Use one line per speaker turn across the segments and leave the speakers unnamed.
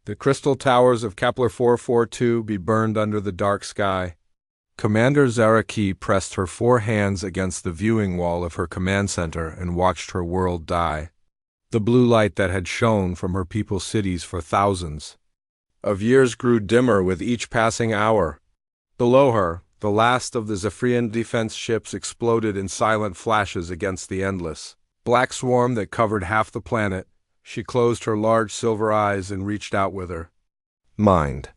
The crystal towers of Kepler 442 be burned under the dark sky. Commander Zaraki pressed her 4 hands against the viewing wall of her command center and watched her world die. The blue light that had shone from her people's cities for thousands of years grew dimmer with each passing hour. Below her, the last of the Zephyrian defense ships exploded in silent flashes against the endless black swarm that covered half the planet. She closed her large silver eyes and reached out with her mind.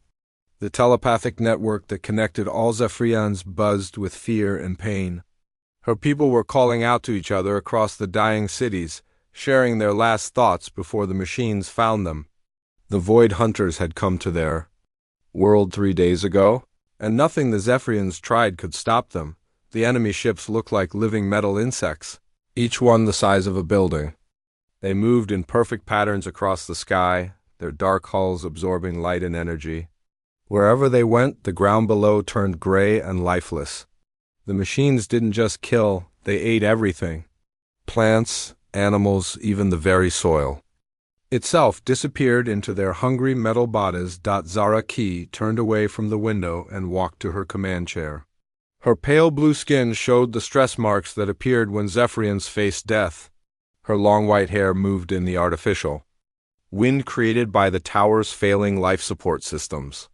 The telepathic network that connected all Zephyrians buzzed with fear and pain. Her people were calling out to each other across the dying cities, sharing their last thoughts before the machines found them. The Void Hunters had come to their world 3 days ago, and nothing the Zephyrians tried could stop them. The enemy ships looked like living metal insects, each one the size of a building. They moved in perfect patterns across the sky, their dark hulls absorbing light and energy. Wherever they went, the ground below turned gray and lifeless. The machines didn't just kill, they ate everything. Plants, animals, even the very soil itself disappeared into their hungry metal bodies. Zaraki turned away from the window and walked to her command chair. Her pale blue skin showed the stress marks that appeared when Zephyrians faced death. Her long white hair moved in the artificial wind created by the tower's failing life support systems.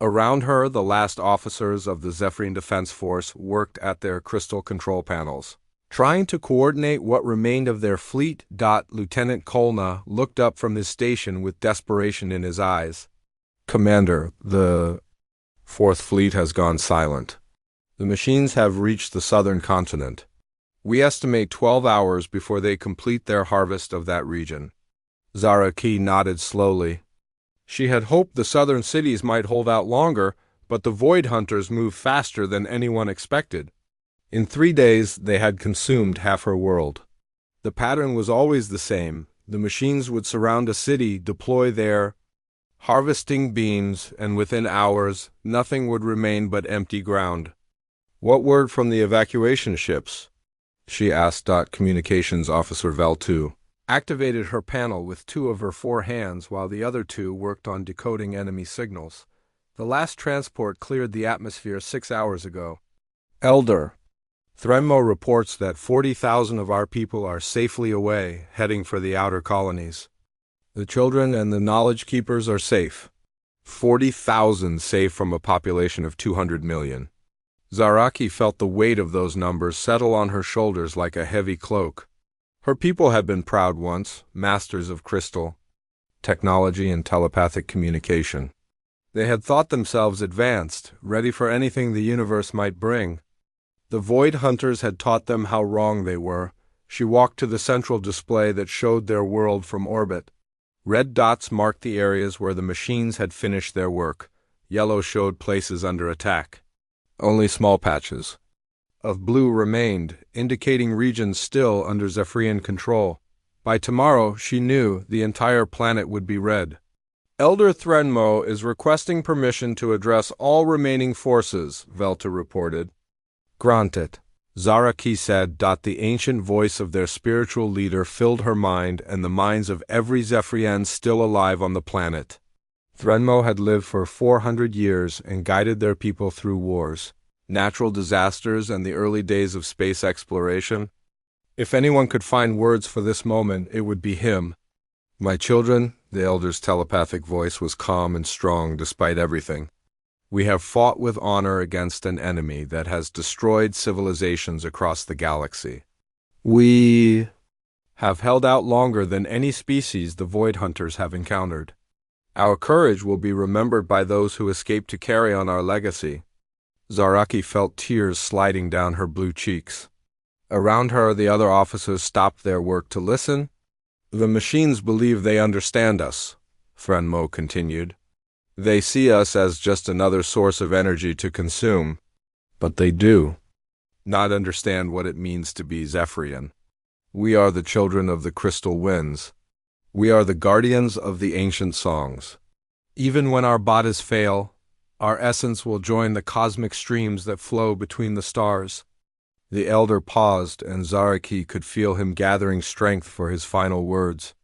Around her, the last officers of the Zephyrian Defense Force worked at their crystal control panels, trying to coordinate what remained of their fleet. Lieutenant Kolna looked up from his station with desperation in his eyes. Commander, the 4th Fleet has gone silent. The machines have reached the southern continent. We estimate 12 hours before they complete their harvest of that region. Zaraki nodded slowly. She had hoped the southern cities might hold out longer, but the Void Hunters moved faster than anyone expected. In 3 days, they had consumed half her world. The pattern was always the same. The machines would surround a city, deploy their harvesting beams, and within hours, nothing would remain but empty ground. What word from the evacuation ships? She asked. Communications Officer Vel2 activated her panel with 2 of her 4 hands while the other 2 worked on decoding enemy signals. The last transport cleared the atmosphere 6 hours ago. Elder, Threnmo reports that 40,000 of our people are safely away, heading for the outer colonies. The children and the knowledge keepers are safe. 40,000 safe from a population of 200 million. Zaraki felt the weight of those numbers settle on her shoulders like a heavy cloak. Her people had been proud once, masters of crystal technology and telepathic communication. They had thought themselves advanced, ready for anything the universe might bring. The Void Hunters had taught them how wrong they were. She walked to the central display that showed their world from orbit. Red dots marked the areas where the machines had finished their work. Yellow showed places under attack. Only small patches of blue remained, indicating regions still under Zephyrian control. By tomorrow, she knew, the entire planet would be red. Elder Threnmo is requesting permission to address all remaining forces, Velta reported. Granted, Zaraki said. The ancient voice of their spiritual leader filled her mind and the minds of every Zephyrian still alive on the planet. Threnmo had lived for 400 years and guided their people through wars, natural disasters, and the early days of space exploration. If anyone could find words for this moment, it would be him. My children, the elder's telepathic voice was calm and strong despite everything. We have fought with honor against an enemy that has destroyed civilizations across the galaxy. We have held out longer than any species the Void Hunters have encountered. Our courage will be remembered by those who escape to carry on our legacy. Zaraki felt tears sliding down her blue cheeks. Around her, the other officers stopped their work to listen. The machines believe they understand us, Threnmo continued. They see us as just another source of energy to consume, but they do not understand what it means to be Zephyrian. We are the children of the crystal winds. We are the guardians of the ancient songs. Even when our bodies fail, our essence will join the cosmic streams that flow between the stars. The elder paused, and Zaraki could feel him gathering strength for his final words.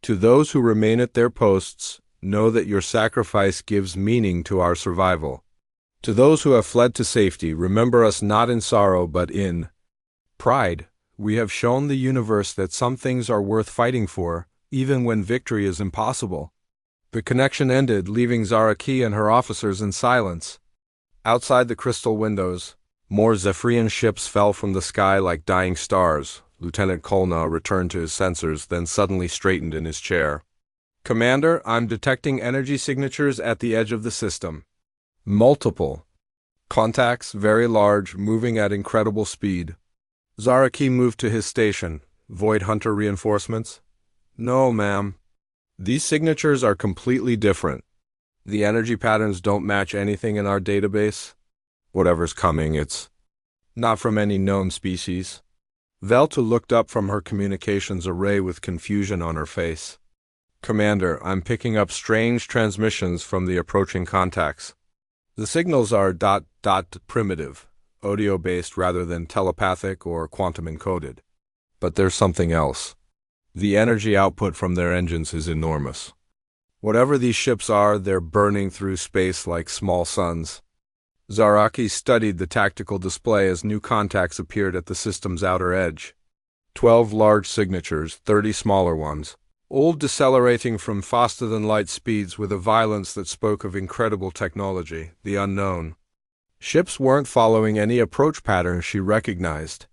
To those who remain at their posts, know that your sacrifice gives meaning to our survival. To those who have fled to safety, remember us not in sorrow but in pride. We have shown the universe that some things are worth fighting for, even when victory is impossible." The connection ended, leaving Zaraki and her officers in silence. Outside the crystal windows, more Zephyrian ships fell from the sky like dying stars. Lieutenant Kolna returned to his sensors, then suddenly straightened in his chair. "Commander, I'm detecting energy signatures at the edge of the system. Multiple. Contacts, very large, moving at incredible speed." Zaraki moved to his station. "Void Hunter reinforcements?" "No, ma'am. These signatures are completely different. The energy patterns don't match anything in our database. Whatever's coming, it's not from any known species." Velta looked up from her communications array with confusion on her face. "Commander, I'm picking up strange transmissions from the approaching contacts. The signals are ... primitive, audio-based rather than telepathic or quantum-encoded. But there's something else. The energy output from their engines is enormous. Whatever these ships are, they're burning through space like small suns." Zaraki studied the tactical display as new contacts appeared at the system's outer edge. 12 large signatures, 30 smaller ones, all decelerating from faster-than-light speeds with a violence that spoke of incredible technology, the unknown. Ships weren't following any approach pattern she recognized.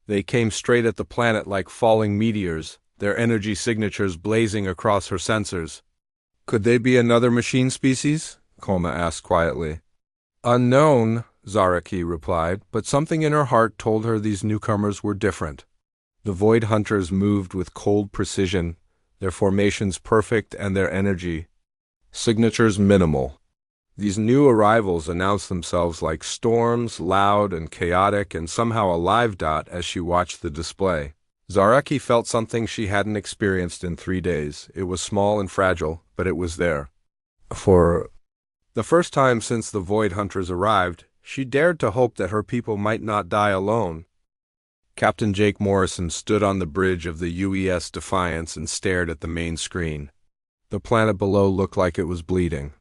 They came straight at the planet like falling meteors, their energy signatures blazing across her sensors. "Could they be another machine species?" Koma asked quietly. "Unknown," Zaraki replied, but something in her heart told her these newcomers were different. The Void Hunters moved with cold precision, their formations perfect and their energy signatures minimal. These new arrivals announced themselves like storms, loud and chaotic and somehow alive. As she watched the display, Zaraki felt something she hadn't experienced in 3 days. It was small and fragile, but it was there. For the first time since the Void Hunters arrived, she dared to hope that her people might not die alone. Captain Jake Morrison stood on the bridge of the UES Defiance and stared at the main screen. The planet below looked like it was bleeding.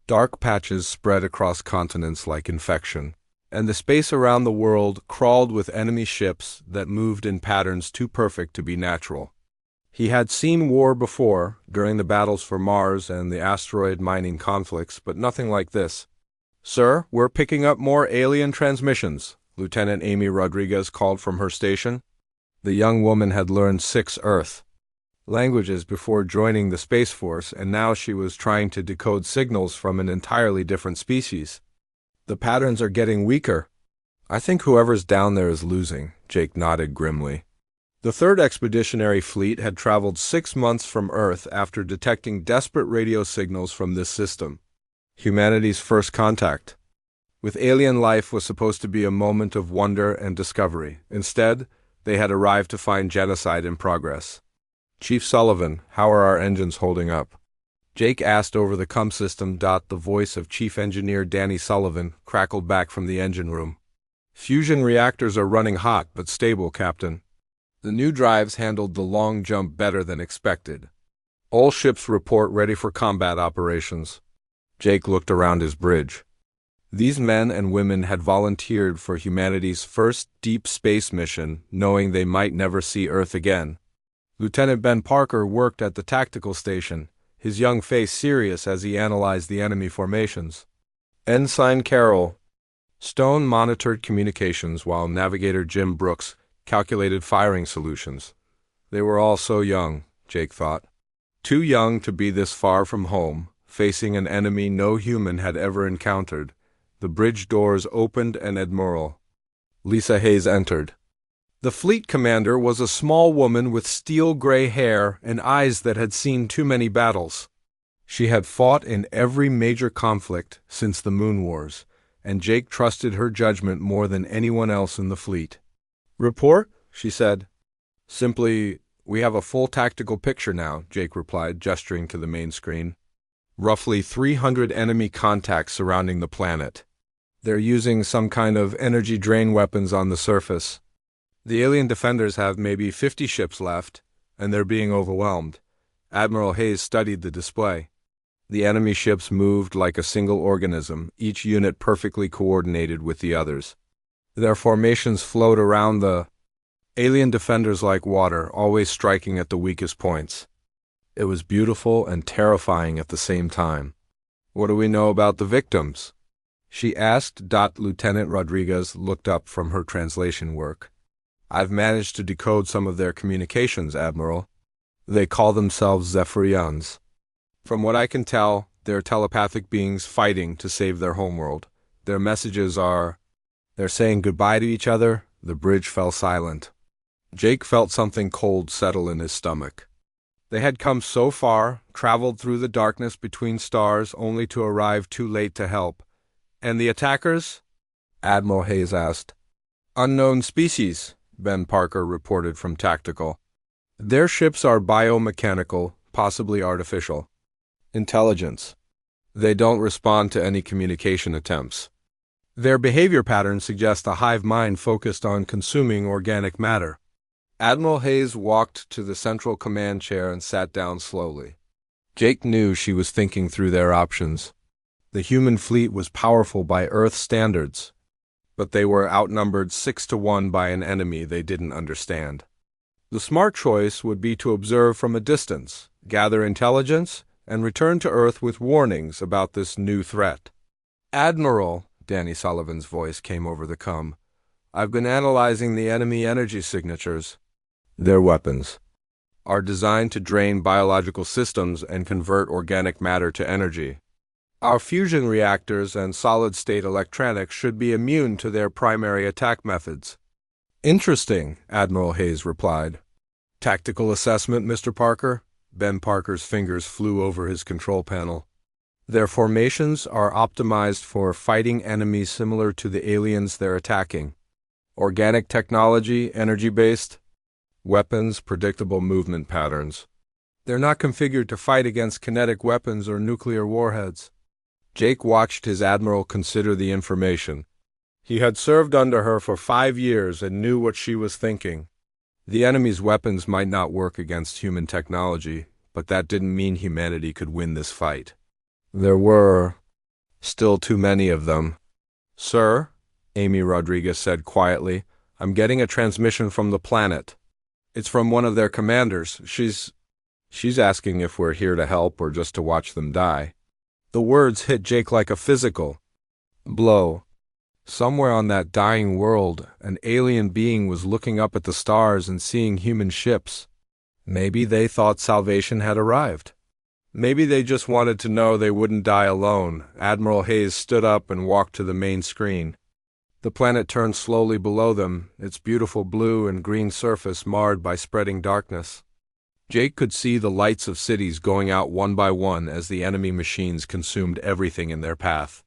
Dark patches spread across continents like infection, and the space around the world crawled with enemy ships that moved in patterns too perfect to be natural. He had seen war before, during the battles for Mars and the asteroid mining conflicts, but nothing like this. "Sir, we're picking up more alien transmissions," Lieutenant Amy Rodriguez called from her station. The young woman had learned 6 Earth languages before joining the Space Force, and now she was trying to decode signals from an entirely different species. "The patterns are getting weaker." "I think whoever's down there is losing," Jake nodded grimly. The 3rd Expeditionary Fleet had traveled 6 months from Earth after detecting desperate radio signals from this system. Humanity's first contact with alien life was supposed to be a moment of wonder and discovery. Instead, they had arrived to find genocide in progress. "Chief Sullivan, how are our engines holding up?" Jake asked over the comm system. The voice of Chief Engineer Danny Sullivan crackled back from the engine room. "Fusion reactors are running hot but stable, Captain. The new drives handled the long jump better than expected. All ships report ready for combat operations." Jake looked around his bridge. These men and women had volunteered for humanity's first deep space mission, knowing they might never see Earth again. Lieutenant Ben Parker worked at the tactical station, his young face serious as he analyzed the enemy formations. Ensign Carroll Stone monitored communications while Navigator Jim Brooks calculated firing solutions. They were all so young, Jake thought. Too young to be this far from home, facing an enemy no human had ever encountered. The bridge doors opened and Admiral Lisa Hayes entered. The fleet commander was a small woman with steel-gray hair and eyes that had seen too many battles. She had fought in every major conflict since the Moon Wars, and Jake trusted her judgment more than anyone else in the fleet. "Report?" she said. "Simply, we have a full tactical picture now," Jake replied, gesturing to the main screen. "Roughly 300 enemy contacts surrounding the planet. They're using some kind of energy drain weapons on the surface. The alien defenders have maybe 50 ships left, and they're being overwhelmed." Admiral Hayes studied the display. The enemy ships moved like a single organism, each unit perfectly coordinated with the others. Their formations flowed around the alien defenders like water, always striking at the weakest points. It was beautiful and terrifying at the same time. "What do we know about the victims?" she asked. Lieutenant Rodriguez looked up from her translation work. "I've managed to decode some of their communications, Admiral. They call themselves Zephyrians. From what I can tell, they're telepathic beings fighting to save their homeworld. Their messages are... They're saying goodbye to each other." The bridge fell silent. Jake felt something cold settle in his stomach. They had come so far, traveled through the darkness between stars, only to arrive too late to help. "And the attackers?" Admiral Hayes asked. "Unknown species," Ben Parker reported from Tactical. "Their ships are biomechanical, possibly artificial. Intelligence. They don't respond to any communication attempts. Their behavior patterns suggest a hive mind focused on consuming organic matter." Admiral Hayes walked to the central command chair and sat down slowly. Jake knew she was thinking through their options. The human fleet was powerful by Earth standards, but they were outnumbered 6-1 by an enemy they didn't understand. The smart choice would be to observe from a distance, gather intelligence, and return to Earth with warnings about this new threat. "Admiral," Danny Sullivan's voice came over the comm, "I've been analyzing the enemy energy signatures. Their weapons are designed to drain biological systems and convert organic matter to energy. Our fusion reactors and solid-state electronics should be immune to their primary attack methods." "Interesting," Admiral Hayes replied. "Tactical assessment, Mr. Parker?" Ben Parker's fingers flew over his control panel. "Their formations are optimized for fighting enemies similar to the aliens they're attacking. Organic technology, energy-based. Weapons, predictable movement patterns. They're not configured to fight against kinetic weapons or nuclear warheads." Jake watched his admiral consider the information. He had served under her for 5 years and knew what she was thinking. The enemy's weapons might not work against human technology, but that didn't mean humanity could win this fight. There were still too many of them. "Sir," Amy Rodriguez said quietly, "I'm getting a transmission from the planet. It's from one of their commanders. She's asking if we're here to help or just to watch them die." The words hit Jake like a physical blow. Somewhere on that dying world, an alien being was looking up at the stars and seeing human ships. Maybe they thought salvation had arrived. Maybe they just wanted to know they wouldn't die alone. Admiral Hayes stood up and walked to the main screen. The planet turned slowly below them, its beautiful blue and green surface marred by spreading darkness. Jake could see the lights of cities going out one by one as the enemy machines consumed everything in their path.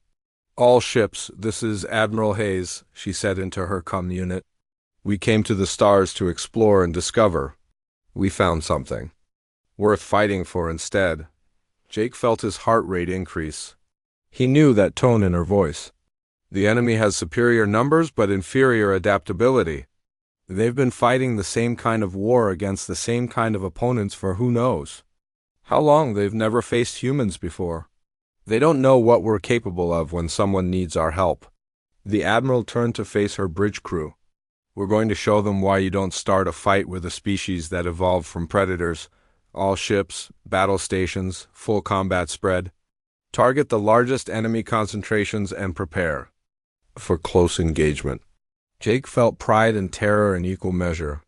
"All ships, this is Admiral Hayes," she said into her comm unit. "We came to the stars to explore and discover. We found something worth fighting for instead." Jake felt his heart rate increase. He knew that tone in her voice. The enemy has superior numbers but inferior adaptability. They've been fighting the same kind of war against the same kind of opponents for who knows how long. They've never faced humans before. They don't know what we're capable of when someone needs our help. The Admiral turned to face her bridge crew. "We're going to show them why you don't start a fight with a species that evolved from predators. All ships, battle stations, full combat spread. Target the largest enemy concentrations and prepare for close engagement." Jake felt pride and terror in equal measure.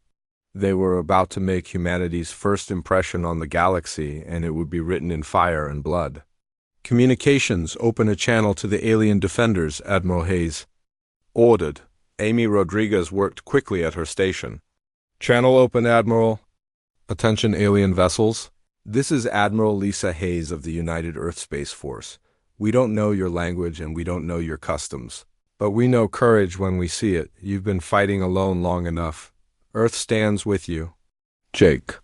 They were about to make humanity's first impression on the galaxy, and it would be written in fire and blood. "Communications, open a channel to the alien defenders," Admiral Hayes ordered. Amy Rodriguez worked quickly at her station. "Channel open, Admiral. Attention alien vessels. This is Admiral Lisa Hayes of the United Earth Space Force. We don't know your language and we don't know your customs. But we know courage when we see it. You've been fighting alone long enough. Earth stands with you." Jake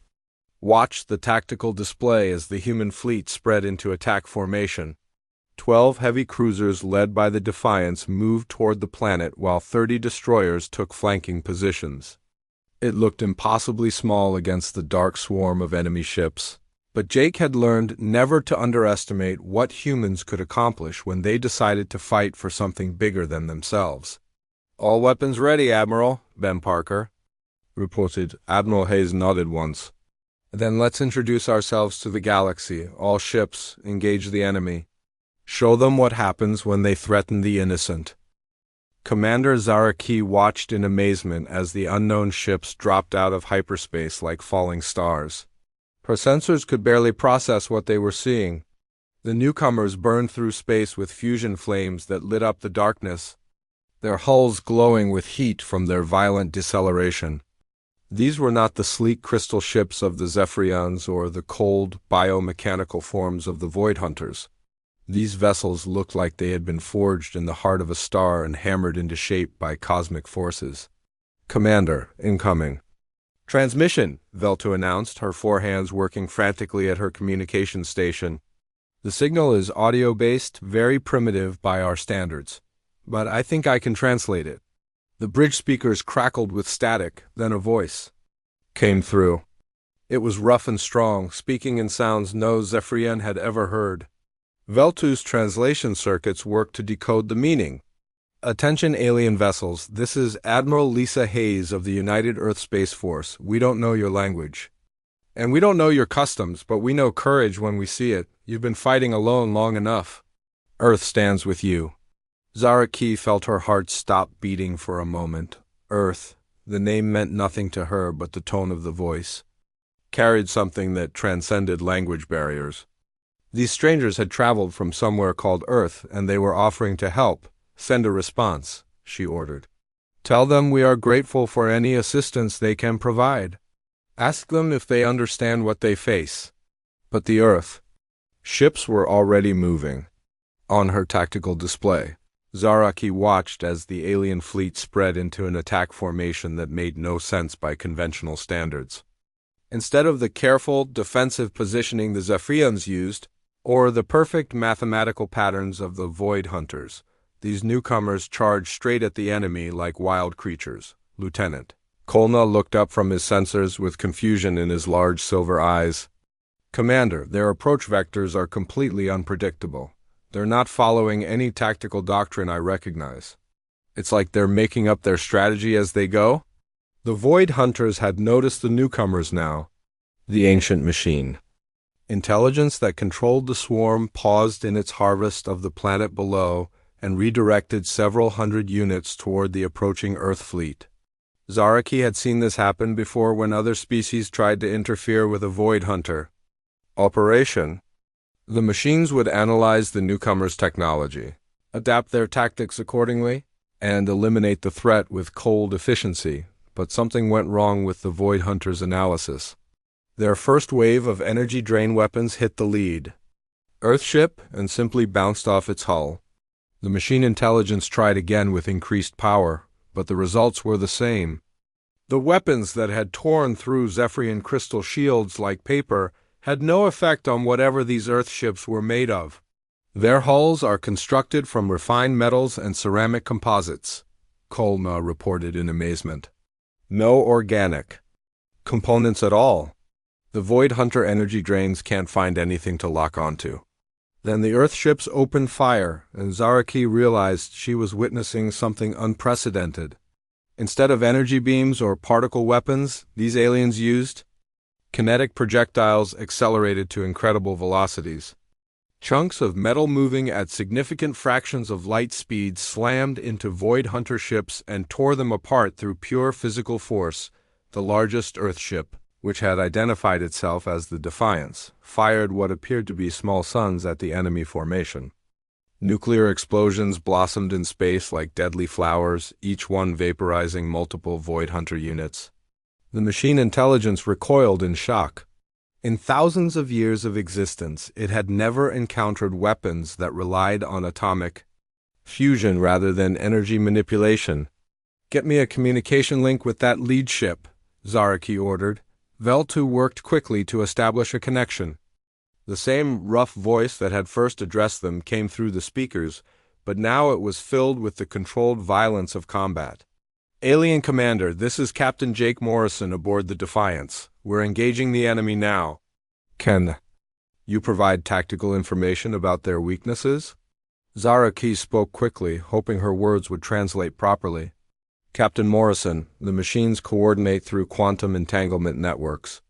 watched the tactical display as the human fleet spread into attack formation. 12 heavy cruisers led by the Defiance moved toward the planet while 30 destroyers took flanking positions. It looked impossibly small against the dark swarm of enemy ships. But Jake had learned never to underestimate what humans could accomplish when they decided to fight for something bigger than themselves. "All weapons ready, Admiral," Ben Parker reported. Admiral Hayes nodded once. "Then let's introduce ourselves to the galaxy. All ships, engage the enemy. Show them what happens when they threaten the innocent." Commander Zaraki watched in amazement as the unknown ships dropped out of hyperspace like falling stars. Her sensors could barely process what they were seeing. The newcomers burned through space with fusion flames that lit up the darkness, their hulls glowing with heat from their violent deceleration. These were not the sleek crystal ships of the Zephyrians or the cold, biomechanical forms of the Void Hunters. These vessels looked like they had been forged in the heart of a star and hammered into shape by cosmic forces. "Commander, incoming." "Transmission," Veltu announced, her four hands working frantically at her communications station. "The signal is audio-based, very primitive by our standards, but I think I can translate it." The bridge speakers crackled with static, then a voice came through. It was rough and strong, speaking in sounds no Zephyrian had ever heard. Veltu's translation circuits worked to decode the meaning. "Attention alien vessels, this is Admiral Lisa Hayes of the United Earth Space Force. We don't know your language. And we don't know your customs, but we know courage when we see it. You've been fighting alone long enough. Earth stands with you." Zaraki felt her heart stop beating for a moment. Earth, the name meant nothing to her, but the tone of the voice carried something that transcended language barriers. These strangers had traveled from somewhere called Earth, and they were offering to help. "Send a response," she ordered. "Tell them we are grateful for any assistance they can provide. Ask them if they understand what they face." But the Earth ships were already moving. On her tactical display, Zaraki watched as the alien fleet spread into an attack formation that made no sense by conventional standards. Instead of the careful, defensive positioning the Zephyrians used, or the perfect mathematical patterns of the Void Hunters, these newcomers charged straight at the enemy like wild creatures. "Lieutenant." Kolna looked up from his sensors with confusion in his large silver eyes. "Commander, their approach vectors are completely unpredictable. They're not following any tactical doctrine I recognize. It's like they're making up their strategy as they go." The Void Hunters had noticed the newcomers now. The ancient machine intelligence that controlled the swarm paused in its harvest of the planet below and redirected several hundred units toward the approaching Earth fleet. Zaraki had seen this happen before when other species tried to interfere with a Void Hunter operation. The machines would analyze the newcomers' technology, adapt their tactics accordingly, and eliminate the threat with cold efficiency, but something went wrong with the Void Hunters' analysis. Their first wave of energy drain weapons hit the lead Earthship and simply bounced off its hull. The machine intelligence tried again with increased power, but the results were the same. The weapons that had torn through Zephyrian crystal shields like paper had no effect on whatever these Earthships were made of. "Their hulls are constructed from refined metals and ceramic composites," Kolna reported in amazement. "No organic components at all. The Void Hunter energy drains can't find anything to lock onto." Then the Earthships opened fire, and Zaraki realized she was witnessing something unprecedented. Instead of energy beams or particle weapons, these aliens used kinetic projectiles accelerated to incredible velocities. Chunks of metal moving at significant fractions of light speed slammed into Void Hunter ships and tore them apart through pure physical force. The largest Earthship, which had identified itself as the Defiance, fired what appeared to be small suns at the enemy formation. Nuclear explosions blossomed in space like deadly flowers, each one vaporizing multiple Void Hunter units. The machine intelligence recoiled in shock. In thousands of years of existence, it had never encountered weapons that relied on atomic fusion rather than energy manipulation. "Get me a communication link with that lead ship," Zaraki ordered. Veltu worked quickly to establish a connection. The same rough voice that had first addressed them came through the speakers, but now it was filled with the controlled violence of combat. "Alien Commander, this is Captain Jake Morrison aboard the Defiance. We're engaging the enemy now." Can you provide tactical information about their weaknesses? Zara Key spoke quickly, hoping her words would translate properly. Captain Morrison, the machines coordinate through quantum entanglement networks.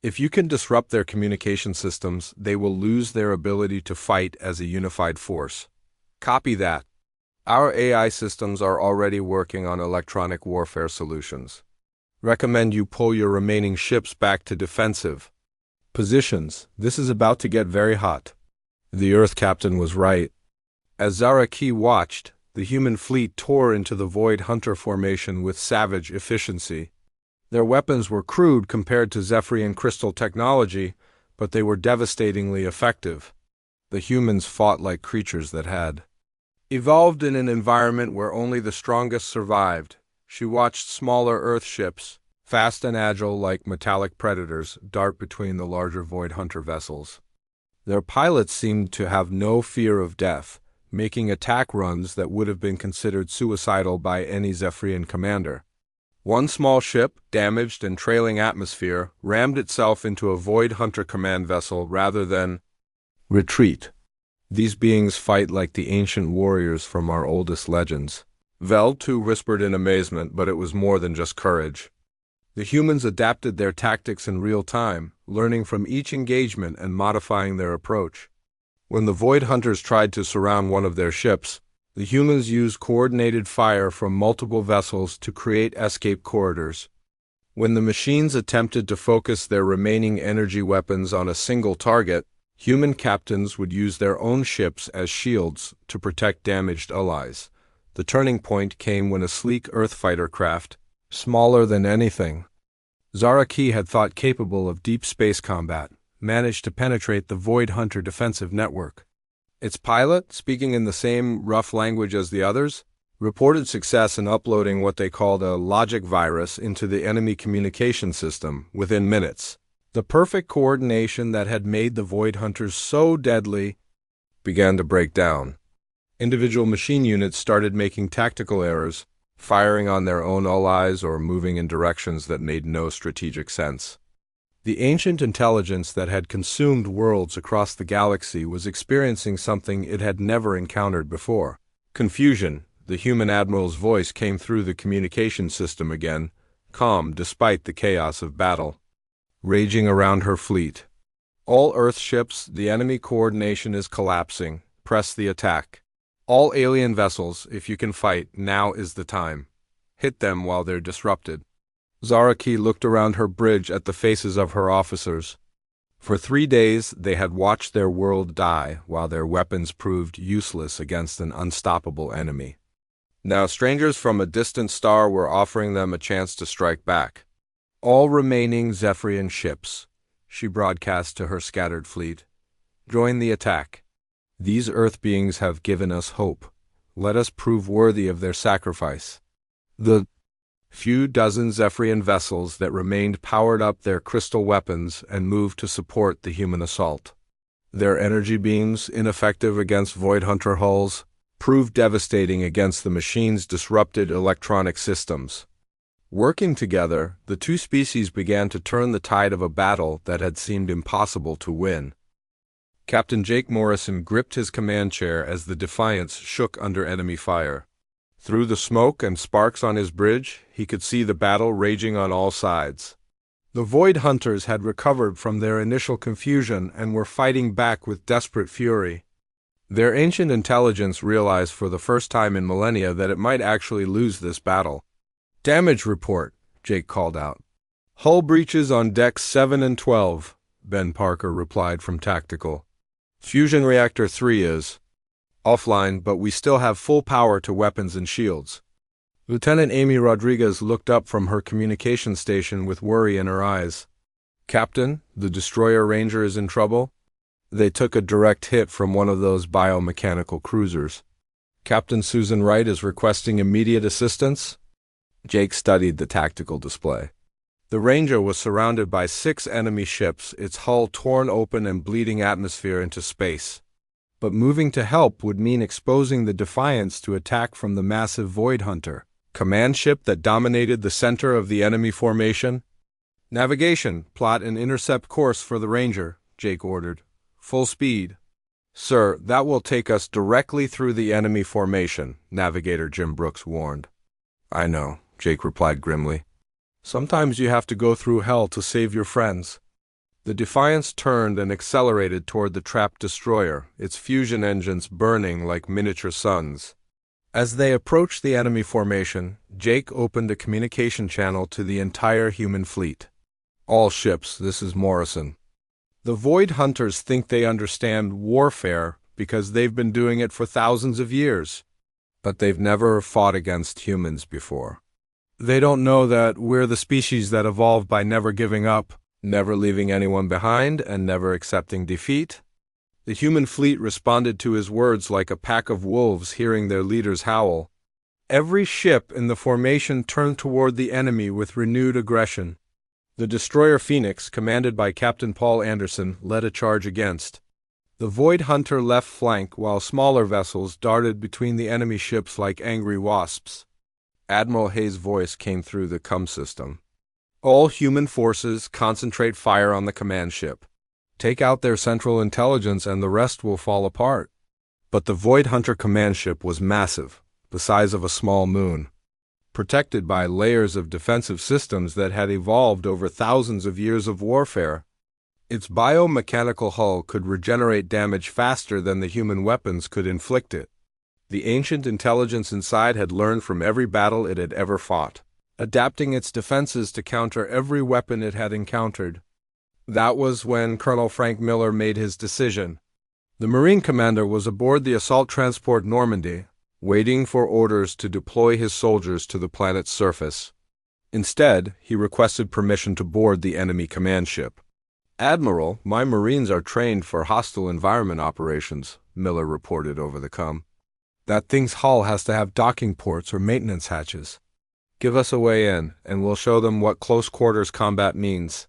If you can disrupt their communication systems, they will lose their ability to fight as a unified force. Copy that. Our AI systems are already working on electronic warfare solutions. Recommend you pull your remaining ships back to defensive positions. This is about to get very hot. The Earth captain was right. As Zara Key watched, the human fleet tore into the Void Hunter formation with savage efficiency. Their weapons were crude compared to Zephyrian crystal technology, but they were devastatingly effective. The humans fought like creatures that had evolved in an environment where only the strongest survived. She watched smaller Earth ships, fast and agile like metallic predators, dart between the larger Void Hunter vessels. Their pilots seemed to have no fear of death, making attack runs that would have been considered suicidal by any Zephyrian commander. One small ship, damaged and trailing atmosphere, rammed itself into a Void Hunter command vessel rather than retreat. These beings fight like the ancient warriors from our oldest legends. Vel too whispered in amazement, but it was more than just courage. The humans adapted their tactics in real time, learning from each engagement and modifying their approach. When the Void Hunters tried to surround one of their ships, the humans used coordinated fire from multiple vessels to create escape corridors. When the machines attempted to focus their remaining energy weapons on a single target, human captains would use their own ships as shields to protect damaged allies. The turning point came when a sleek Earth fighter craft, smaller than anything Zara Key had thought capable of deep space combat, managed to penetrate the Void Hunter defensive network. Its pilot, speaking in the same rough language as the others, reported success in uploading what they called a logic virus into the enemy communication system within minutes. The perfect coordination that had made the Void Hunters so deadly began to break down. Individual machine units started making tactical errors, firing on their own allies or moving in directions that made no strategic sense. The ancient intelligence that had consumed worlds across the galaxy was experiencing something it had never encountered before. Confusion. The human admiral's voice came through the communication system again, calm despite the chaos of battle raging around her fleet. All Earth ships, the enemy coordination is collapsing. Press the attack. All alien vessels, if you can fight, now is the time. Hit them while they're disrupted. Zara Key looked around her bridge at the faces of her officers. For 3 days they had watched their world die while their weapons proved useless against an unstoppable enemy. Now strangers from a distant star were offering them a chance to strike back. All remaining Zephyrian ships, she broadcast to her scattered fleet, join the attack. These Earth beings have given us hope. Let us prove worthy of their sacrifice. The few dozen Zephyrian vessels that remained powered up their crystal weapons and moved to support the human assault. Their energy beams, ineffective against Void Hunter hulls, proved devastating against the machines' disrupted electronic systems. Working together, the two species began to turn the tide of a battle that had seemed impossible to win. Captain Jake Morrison gripped his command chair as the Defiance shook under enemy fire. Through the smoke and sparks on his bridge, he could see the battle raging on all sides. The Void Hunters had recovered from their initial confusion and were fighting back with desperate fury. Their ancient intelligence realized for the first time in millennia that it might actually lose this battle. "Damage report," Jake called out. "Hull breaches on decks 7 and 12, Ben Parker replied from Tactical. "Fusion reactor 3 is offline, but we still have full power to weapons and shields." Lieutenant Amy Rodriguez looked up from her communication station with worry in her eyes. "Captain, the destroyer Ranger is in trouble. They took a direct hit from one of those biomechanical cruisers. Captain Susan Wright is requesting immediate assistance." Jake studied the tactical display. The Ranger was surrounded by 6 enemy ships, its hull torn open and bleeding atmosphere into space. But moving to help would mean exposing the Defiance to attack from the massive Void Hunter command ship that dominated the center of the enemy formation. "Navigation, plot an intercept course for the Ranger," Jake ordered. "Full speed." "Sir, that will take us directly through the enemy formation," Navigator Jim Brooks warned. "I know," Jake replied grimly. "Sometimes you have to go through hell to save your friends." The Defiance turned and accelerated toward the trapped destroyer, its fusion engines burning like miniature suns. As they approached the enemy formation, Jake opened a communication channel to the entire human fleet. "All ships, this is Morrison. The Void Hunters think they understand warfare because they've been doing it for thousands of years, but they've never fought against humans before. They don't know that we're the species that evolved by never giving up, never leaving anyone behind, and never accepting defeat." The human fleet responded to his words like a pack of wolves hearing their leaders howl. Every ship in the formation turned toward the enemy with renewed aggression. The destroyer Phoenix, commanded by Captain Paul Anderson, led a charge against the Void Hunter left flank, while smaller vessels darted between the enemy ships like angry wasps. Admiral Hayes' voice came through the CUM system. "All human forces concentrate fire on the command ship. Take out their central intelligence and the rest will fall apart." But the Void Hunter command ship was massive, the size of a small moon, protected by layers of defensive systems that had evolved over thousands of years of warfare. Its biomechanical hull could regenerate damage faster than the human weapons could inflict it. The ancient intelligence inside had learned from every battle it had ever fought, adapting its defenses to counter every weapon it had encountered. That was when Colonel Frank Miller made his decision. The Marine commander was aboard the assault transport Normandy, waiting for orders to deploy his soldiers to the planet's surface. Instead, he requested permission to board the enemy command ship. "Admiral, my Marines are trained for hostile environment operations," Miller reported over the CUM. "That thing's hull has to have docking ports or maintenance hatches. Give us a way in, and we'll show them what close-quarters combat means."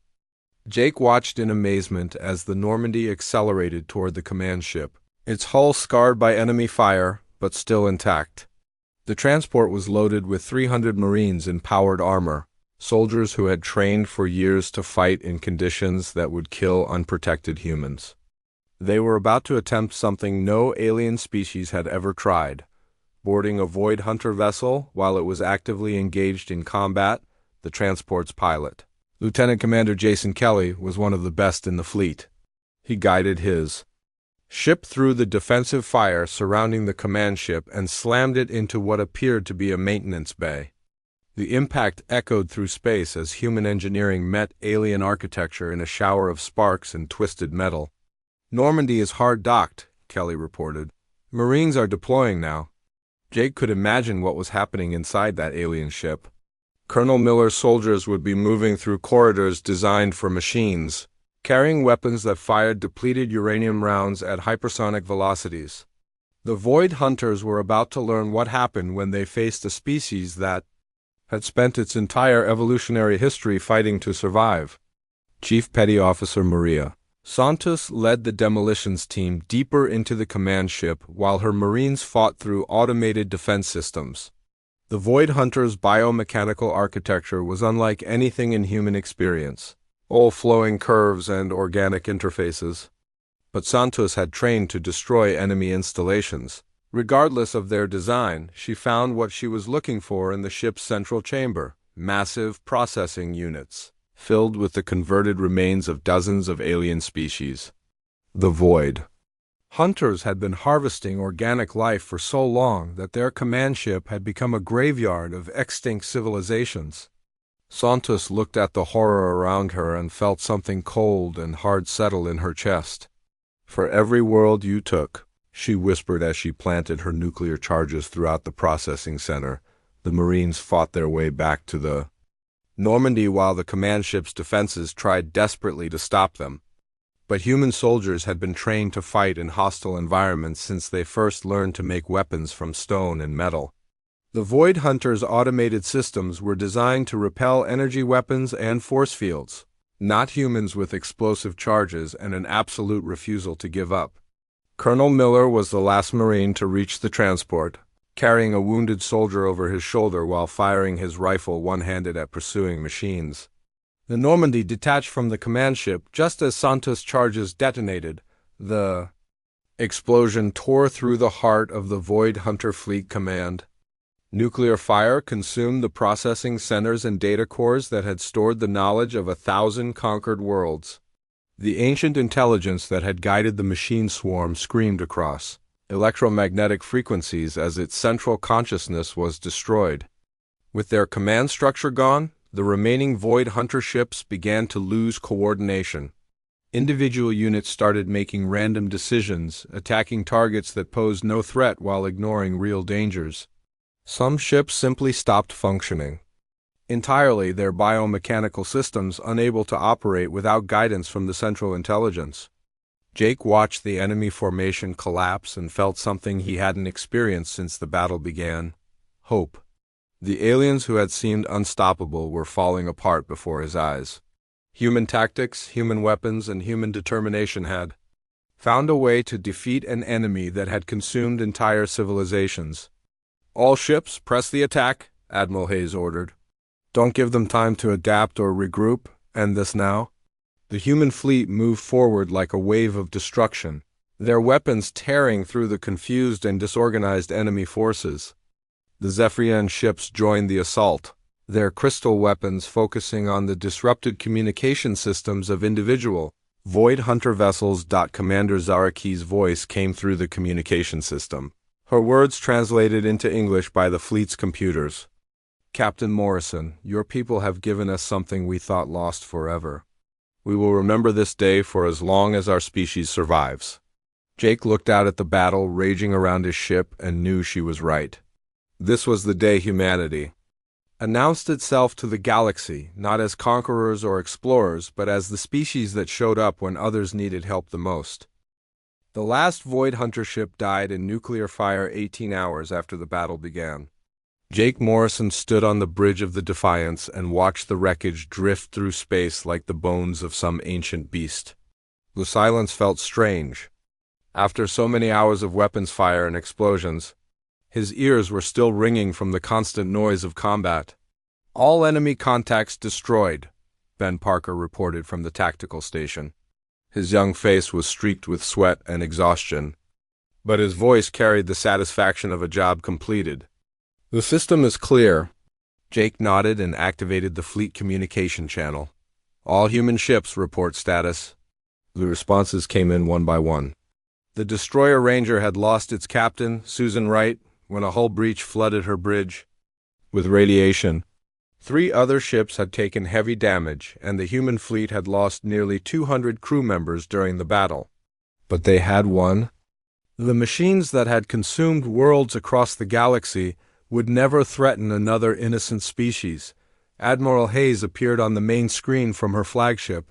Jake watched in amazement as the Normandy accelerated toward the command ship, its hull scarred by enemy fire, but still intact. The transport was loaded with 300 Marines in powered armor, soldiers who had trained for years to fight in conditions that would kill unprotected humans. They were about to attempt something no alien species had ever tried: boarding a Void Hunter vessel while it was actively engaged in combat. The transport's pilot, Lieutenant Commander Jason Kelly, was one of the best in the fleet. He guided his ship through the defensive fire surrounding the command ship and slammed it into what appeared to be a maintenance bay. The impact echoed through space as human engineering met alien architecture in a shower of sparks and twisted metal. "Normandy is hard docked," Kelly reported. "Marines are deploying now." Jake could imagine what was happening inside that alien ship. Colonel Miller's soldiers would be moving through corridors designed for machines, carrying weapons that fired depleted uranium rounds at hypersonic velocities. The Void Hunters were about to learn what happened when they faced a species that had spent its entire evolutionary history fighting to survive. Chief Petty Officer Maria Santos led the demolitions team deeper into the command ship while her Marines fought through automated defense systems. The Void Hunters' biomechanical architecture was unlike anything in human experience, all flowing curves and organic interfaces. But Santos had trained to destroy enemy installations. Regardless of their design, she found what she was looking for in the ship's central chamber: massive processing units, filled with the converted remains of dozens of alien species. The Void Hunters had been harvesting organic life for so long that their command ship had become a graveyard of extinct civilizations. Santos looked at the horror around her and felt something cold and hard settle in her chest. "For every world you took," she whispered as she planted her nuclear charges throughout the processing center, the Marines fought their way back to the Normandy while the command ship's defenses tried desperately to stop them. But human soldiers had been trained to fight in hostile environments since they first learned to make weapons from stone and metal. The Void Hunters' automated systems were designed to repel energy weapons and force fields, not humans with explosive charges and an absolute refusal to give up. Colonel Miller was the last Marine to reach the transport, carrying a wounded soldier over his shoulder while firing his rifle one-handed at pursuing machines. The Normandy detached from the command ship just as Santos' charges detonated. The explosion tore through the heart of the Void Hunter Fleet Command. Nuclear fire consumed the processing centers and data cores that had stored the knowledge of 1,000 conquered worlds. The ancient intelligence that had guided the machine swarm screamed across electromagnetic frequencies as its central consciousness was destroyed. With their command structure gone, the remaining Void Hunter ships began to lose coordination. Individual units started making random decisions, attacking targets that posed no threat while ignoring real dangers. Some ships simply stopped functioning entirely, their biomechanical systems unable to operate without guidance from the central intelligence. Jake watched the enemy formation collapse and felt something he hadn't experienced since the battle began: hope. The aliens who had seemed unstoppable were falling apart before his eyes. Human tactics, human weapons, and human determination had found a way to defeat an enemy that had consumed entire civilizations. "All ships, press the attack," Admiral Hayes ordered. "Don't give them time to adapt or regroup. End this now." The human fleet moved forward like a wave of destruction, their weapons tearing through the confused and disorganized enemy forces. The Zephyrian ships joined the assault, their crystal weapons focusing on the disrupted communication systems of individual Void Hunter vessels. Commander Zaraki's voice came through the communication system, her words translated into English by the fleet's computers. "Captain Morrison, your people have given us something we thought lost forever. We will remember this day for as long as our species survives." Jake looked out at the battle raging around his ship and knew she was right. This was the day humanity announced itself to the galaxy, not as conquerors or explorers, but as the species that showed up when others needed help the most. The last Void Hunter ship died in nuclear fire 18 hours after the battle began. Jake Morrison stood on the bridge of the Defiance and watched the wreckage drift through space like the bones of some ancient beast. The silence felt strange. After so many hours of weapons fire and explosions, his ears were still ringing from the constant noise of combat. "All enemy contacts destroyed," Ben Parker reported from the tactical station. His young face was streaked with sweat and exhaustion, but his voice carried the satisfaction of a job completed. "The system is clear." Jake nodded and activated the fleet communication channel. "All human ships report status." The responses came in one by one. The destroyer Ranger had lost its captain, Susan Wright, when a hull breach flooded her bridge with radiation. 3 other ships had taken heavy damage, and the human fleet had lost nearly 200 crew members during the battle. But they had won. The machines that had consumed worlds across the galaxy would never threaten another innocent species. Admiral Hayes appeared on the main screen from her flagship.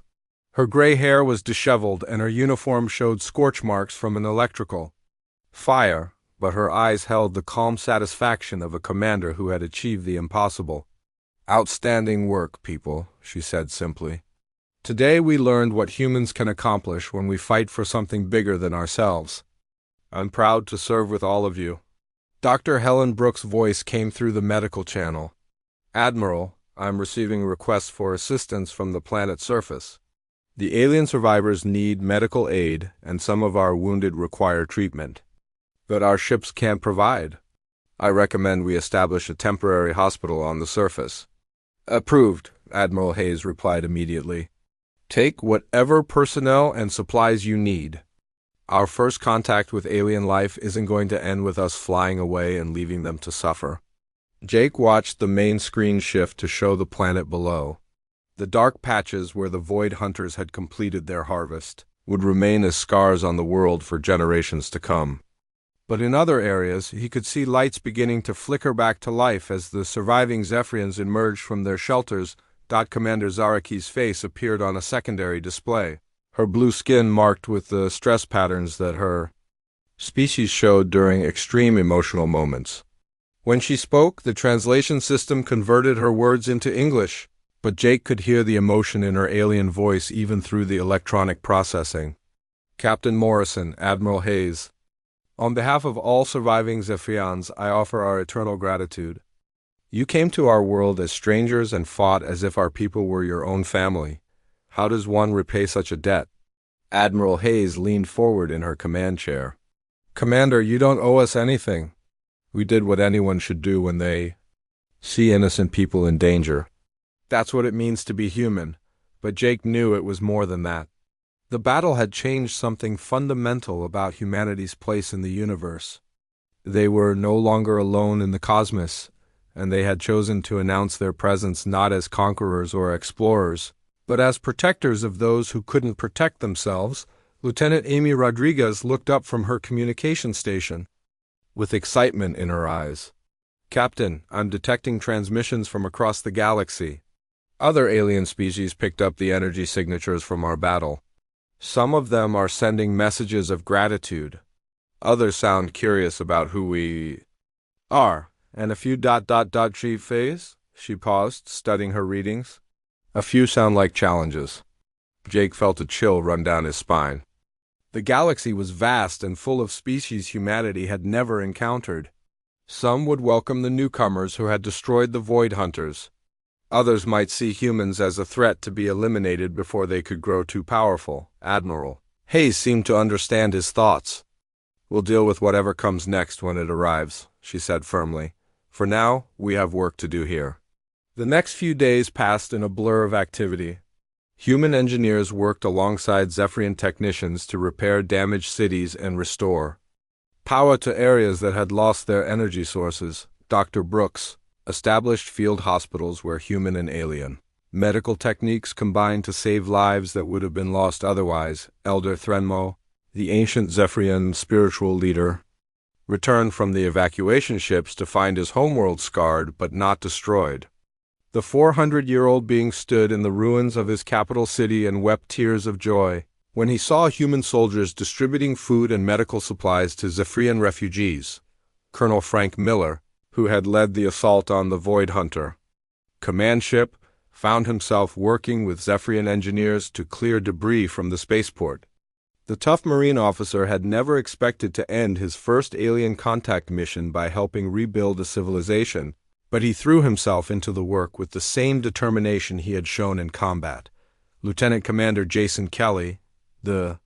Her gray hair was disheveled, and her uniform showed scorch marks from an electrical fire, but her eyes held the calm satisfaction of a commander who had achieved the impossible. "Outstanding work, people," she said simply. "Today we learned what humans can accomplish when we fight for something bigger than ourselves. I'm proud to serve with all of you." Dr. Helen Brooks' voice came through the medical channel. "Admiral, I'm receiving requests for assistance from the planet's surface. The alien survivors need medical aid, and some of our wounded require treatment that our ships can't provide. I recommend we establish a temporary hospital on the surface." "Approved," Admiral Hayes replied immediately. "Take whatever personnel and supplies you need. Our first contact with alien life isn't going to end with us flying away and leaving them to suffer." Jake watched the main screen shift to show the planet below. The dark patches where the Void Hunters had completed their harvest would remain as scars on the world for generations to come. But in other areas, he could see lights beginning to flicker back to life as the surviving Zephyrians emerged from their shelters. Commander Zaraki's face appeared on a secondary display, her blue skin marked with the stress patterns that her species showed during extreme emotional moments. When she spoke, the translation system converted her words into English, but Jake could hear the emotion in her alien voice even through the electronic processing. "Captain Morrison, Admiral Hayes. On behalf of all surviving Zephyrians, I offer our eternal gratitude. You came to our world as strangers and fought as if our people were your own family. How does one repay such a debt? Admiral Hayes leaned forward in her command chair. Commander, you don't owe us anything. We did what anyone should do when they see innocent people in danger. That's what it means to be human, but Jake knew it was more than that. The battle had changed something fundamental about humanity's place in the universe. They were no longer alone in the cosmos, and they had chosen to announce their presence not as conquerors or explorers, but as protectors of those who couldn't protect themselves. Lieutenant Amy Rodriguez looked up from her communication station with excitement in her eyes. Captain, I'm detecting transmissions from across the galaxy. Other alien species picked up the energy signatures from our battle. Some of them are sending messages of gratitude. Others sound curious about who we are. And a few ... She phase? She paused, studying her readings. A few sound like challenges. Jake felt a chill run down his spine. The galaxy was vast and full of species humanity had never encountered. Some would welcome the newcomers who had destroyed the Void Hunters. Others might see humans as a threat to be eliminated before they could grow too powerful. Admiral Hayes seemed to understand his thoughts. We'll deal with whatever comes next when it arrives, she said firmly. For now, we have work to do here. The next few days passed in a blur of activity. Human engineers worked alongside Zephyrian technicians to repair damaged cities and restore power to areas that had lost their energy sources. Dr. Brooks established field hospitals where human and alien medical techniques combined to save lives that would have been lost otherwise. Elder Threnmo, the ancient Zephyrian spiritual leader, returned from the evacuation ships to find his homeworld scarred but not destroyed. The 400-year-old being stood in the ruins of his capital city and wept tears of joy when he saw human soldiers distributing food and medical supplies to Zephyrian refugees. Colonel Frank Miller, who had led the assault on the Void Hunter command ship, found himself working with Zephyrian engineers to clear debris from the spaceport. The tough Marine officer had never expected to end his first alien contact mission by helping rebuild a civilization, but he threw himself into the work with the same determination he had shown in combat. Lieutenant Commander Jason Kelly, the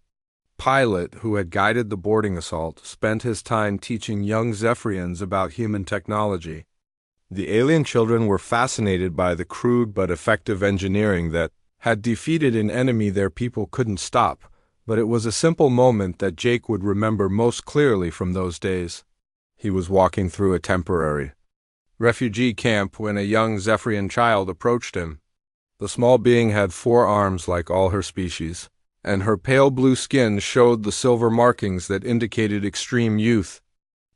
pilot who had guided the boarding assault, spent his time teaching young Zephyrians about human technology. The alien children were fascinated by the crude but effective engineering that had defeated an enemy their people couldn't stop, but it was a simple moment that Jake would remember most clearly from those days. He was walking through a temporary refugee camp when a young Zephyrian child approached him. The small being had 4 arms like all her species, and her pale blue skin showed the silver markings that indicated extreme youth.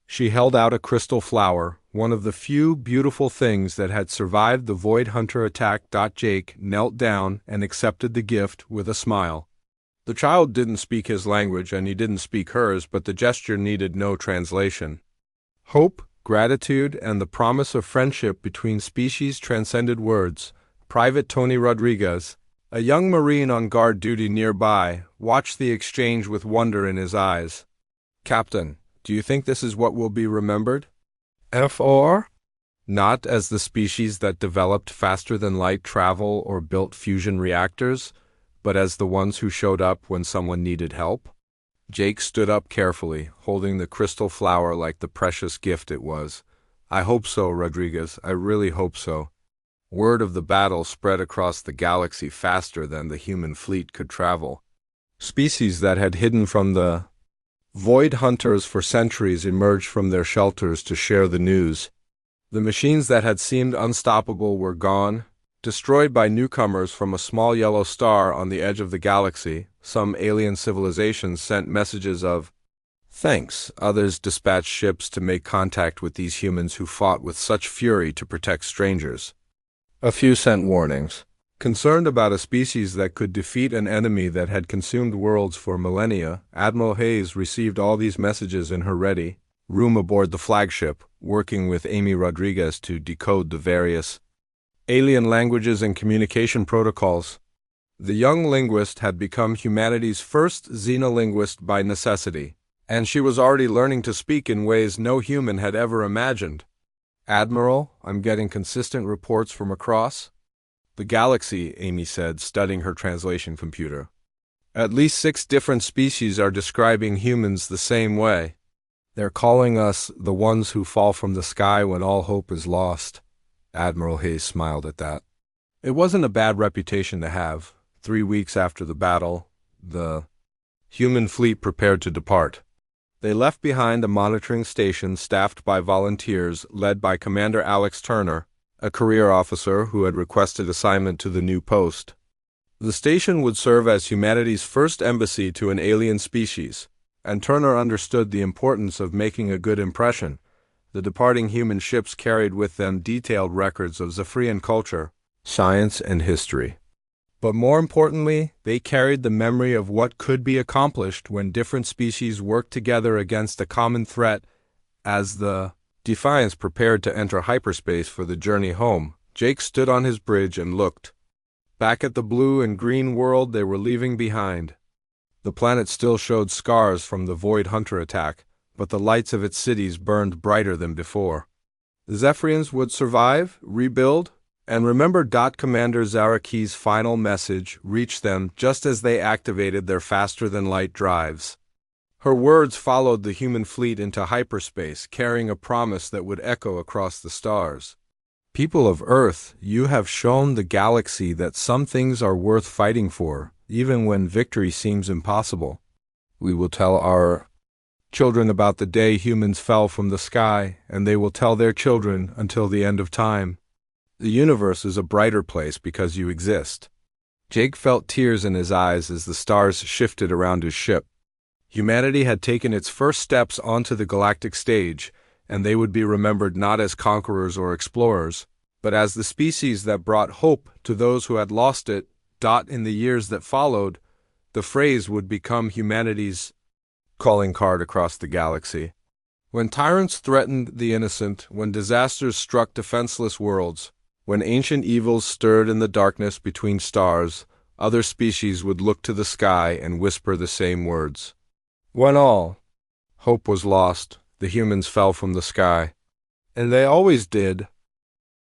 She held out a crystal flower, one of the few beautiful things that had survived the Void Hunter attack. Jake knelt down and accepted the gift with a smile. The child didn't speak his language and he didn't speak hers, but the gesture needed no translation. Hope, gratitude, and the promise of friendship between species transcended words. Private Tony Rodriguez, a young Marine on guard duty nearby, watched the exchange with wonder in his eyes. Captain, do you think this is what will be remembered? FOR? Not as the species that developed faster-than-light travel or built fusion reactors, but as the ones who showed up when someone needed help? Jake stood up carefully, holding the crystal flower like the precious gift it was. I hope so, Rodriguez. I really hope so. Word of the battle spread across the galaxy faster than the human fleet could travel. Species that had hidden from the Void Hunters for centuries emerged from their shelters to share the news. The machines that had seemed unstoppable were gone, destroyed by newcomers from a small yellow star on the edge of the galaxy. Some alien civilizations sent messages of thanks. Others dispatched ships to make contact with these humans who fought with such fury to protect strangers. A few sent warnings. Concerned about a species that could defeat an enemy that had consumed worlds for millennia, Admiral Hayes received all these messages in her ready room aboard the flagship, working with Amy Rodriguez to decode the various alien languages and communication protocols. The young linguist had become humanity's first xenolinguist by necessity, and she was already learning to speak in ways no human had ever imagined. Admiral, I'm getting consistent reports from across the galaxy, Amy said, studying her translation computer. At least 6 different species are describing humans the same way. They're calling us the ones who fall from the sky when all hope is lost. Admiral Hayes smiled at that. It wasn't a bad reputation to have. 3 weeks after the battle, the human fleet prepared to depart. They left behind a monitoring station staffed by volunteers led by Commander Alex Turner, a career officer who had requested assignment to the new post. The station would serve as humanity's first embassy to an alien species, and Turner understood the importance of making a good impression. The departing human ships carried with them detailed records of Zephyrian culture, science, and history. But more importantly, they carried the memory of what could be accomplished when different species worked together against a common threat. As the Defiance prepared to enter hyperspace for the journey home, Jake stood on his bridge and looked back at the blue and green world they were leaving behind. The planet still showed scars from the Void Hunter attack, but the lights of its cities burned brighter than before. The Zephyrians would survive, rebuild, and remember. Commander Zaraki's final message reached them just as they activated their faster-than-light drives. Her words followed the human fleet into hyperspace, carrying a promise that would echo across the stars. People of Earth, you have shown the galaxy that some things are worth fighting for, even when victory seems impossible. We will tell our children about the day humans fell from the sky, and they will tell their children until the end of time. The universe is a brighter place because you exist. Jake felt tears in his eyes as the stars shifted around his ship. Humanity had taken its first steps onto the galactic stage, and they would be remembered not as conquerors or explorers, but as the species that brought hope to those who had lost it. In the years that followed, the phrase would become humanity's calling card across the galaxy. When tyrants threatened the innocent, when disasters struck defenseless worlds, when ancient evils stirred in the darkness between stars, other species would look to the sky and whisper the same words. When all hope was lost, the humans fell from the sky. And they always did,